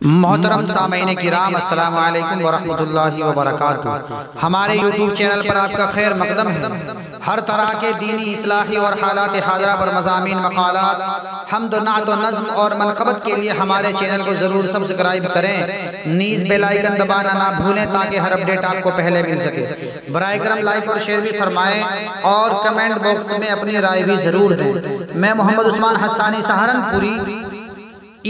محترم سامعین کرام، السلام علیکم ورحمۃ اللہ وبرکاتہ۔ ہمارے یوٹیوب چینل پر آپ کا خیر مقدم ہے۔ ہر طرح کے دینی اصلاحی اور حالات حاضرہ پر مضامین، مقالات، حمد و نعت و نظم اور منقبت کے لیے ہمارے چینل کو ضرور سبسکرائب کریں، نیز بیل آئیکن دبانا نہ بھولیں تاکہ ہر اپڈیٹ آپ کو پہلے مل سکے۔ برائے کرم لائک اور شیئر بھی فرمائیں اور کمنٹ باکس میں اپنی رائے بھی ضرور دیں۔ میں محمد عثمان حسانی سہارنپوری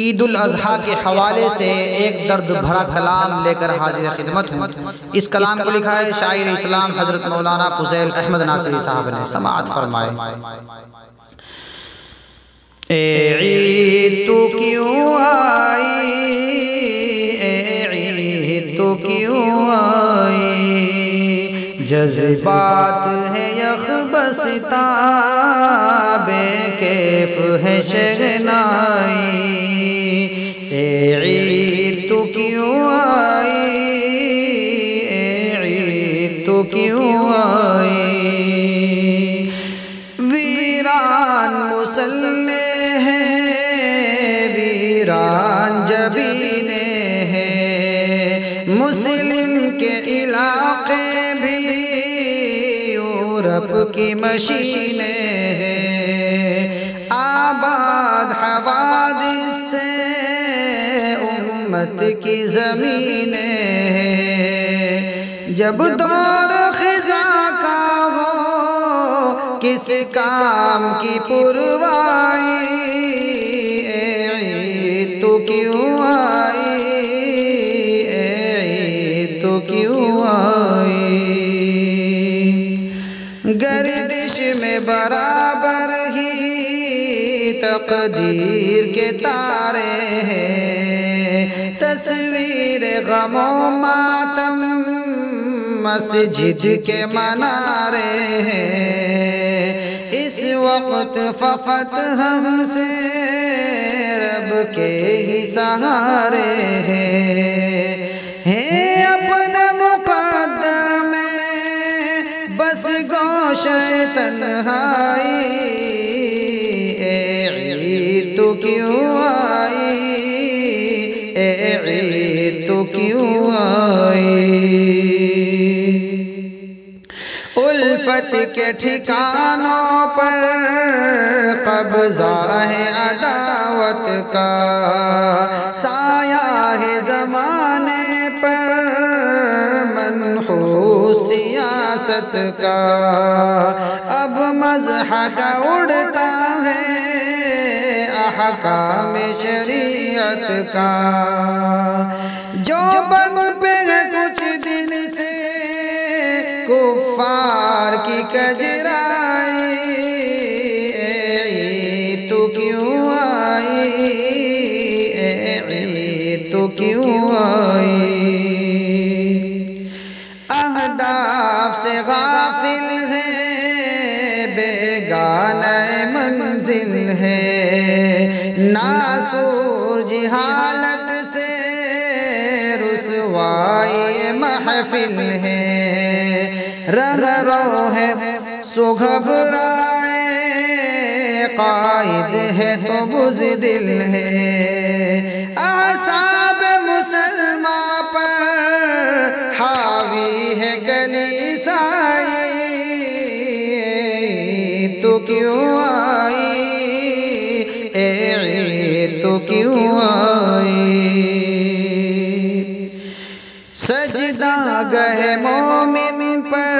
عید الاضحیٰ کے حوالے سے ایک درد بھرا کلام لے کر حاضر خدمت ہوں۔ اس کلام کو لکھا ہے شاعر اسلام حضرت مولانا فضیل احمد ناصری صاحب نے۔ سماعت فرمائے۔ اے عید تو کیوں آئی، اے عید تو کیوں آئی، جذبات ہے یخبستہ، بے کیف ہے شگنائی، اے عید تو کیوں آئی، اے عید تو کیوں آئی، ویران مسلح ہیں، ویران جبینے ہیں، مسلم کے علاقے بھی یورپ کی مشینیں ہیں، آباد حوادث سے امت کی زمینیں ہیں، جب دور خزاں کا ہو کس کام کی پروائی، اے عید تو کیوں آئی، اے عید تو کیوں آئی، گردش میں برابر ہی تقدیر کے تارے ہیں، تصویر غم و ماتم مسجد کے منارے ہیں، اس وقت فقط ہم سے رب کے ہی سہارے ہیں، اپنے مقدر میں بس گوشہ تنہائی، اے عید تو کیوں آئی، اے عید تو کیوں آئی، الفت کے ٹھکانوں پر قبضہ ہے عداوت کا، سایہ ہے زمانے پر منحوس سیاست کا، اب مزح کا اڑتا ہے احکام شریعت کا، جو بن پہ کچھ دن سے کفار کی کجرائی، اے عید تو کیوں آئی، اے عید تو کیوں آئی، اہداف سے غافل ہے، بیگانہ منزل ہے، ناسور جہالت سے رسوائی محفل ہے، رنگ رو ہے سو گھبرائے، قائد ہے تو بزدل ہے، اعصاب مسلمہ پر حاوی ہے کلیسائی، تو کیوں آئی، اے عید تو کیوں آئی، سجدہ گہ مومن پر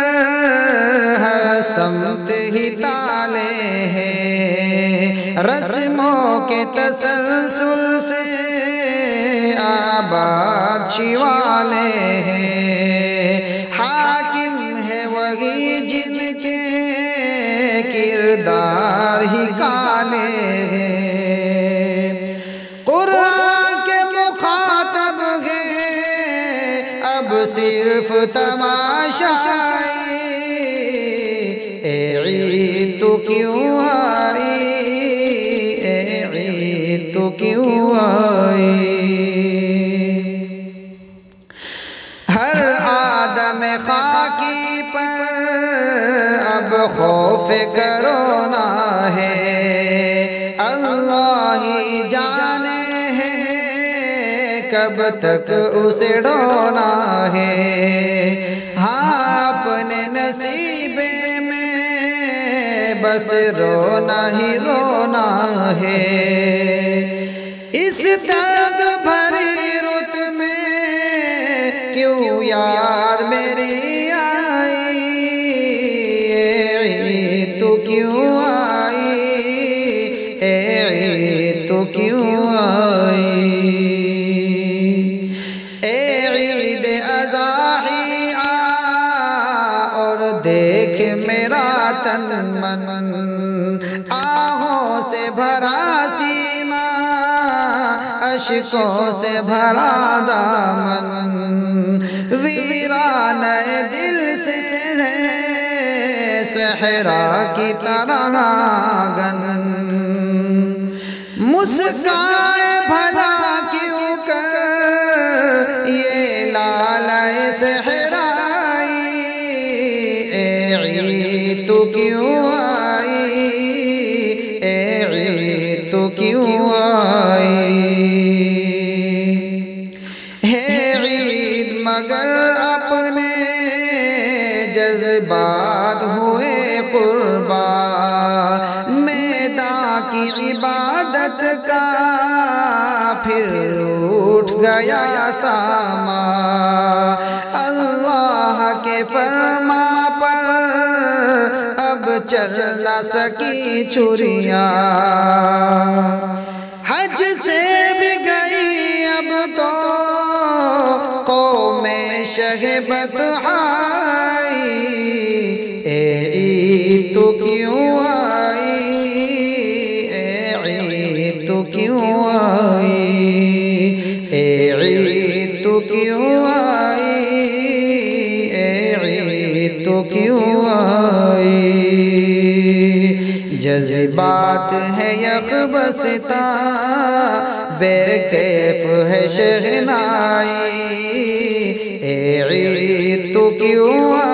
ہر سمت ہی تالے ہیں، رسموں کے تسلسل سے آباد چھوالے ہیں، حاکم ہے وہی جن کے کردار ہی کالے ہیں، قرآن کے مخاطب ہیں اب صرف تماشائی، اے عید تو کیوں آئی، اے عید تو کیوں آئی، ہر آدم خاکی پر اب خوف کرونا ہے، اللہ ہی جانے ہیں کب تک اسے ڈھونا ہے، ہاں اپنے نصیبے میں بس رونا ہی رونا ہے۔ اس درد بھری رت میں کیوں یاد میری آئی، اے عید تو کیوں آئی، اے عید تو کیوں آئی، اے عید اضحی آ اور دیکھ میرا تن من، آہوں سے بھرا سینہ اشکوں سے بھرا دامن، ویران دل سے ہے صحرا کی طرح آنگن، مسکائے بھلا کیوں کر یہ لالہ صحرائی، اے عید تو کیوں آئی، اے عید تو کیوں آئی، ہے عید مگر اپنے جذبات ہوئے قربان، میدان کی عبادت کا پھر اٹھ گیا ساما، اللہ کے فرما پر اب چل نہ سکی چھریاں، حج سے بھی گئی اب تو قوم شہبت آئی، اے عید تو کیوں آئی، اے عید تو کیوں آئی، اے عید تو کیوں آئی، اے عید تو کیوں آئی، جذبات ہے یکبستہ بے کیف ہے شہنائی، اے عید تو کیوں آئی۔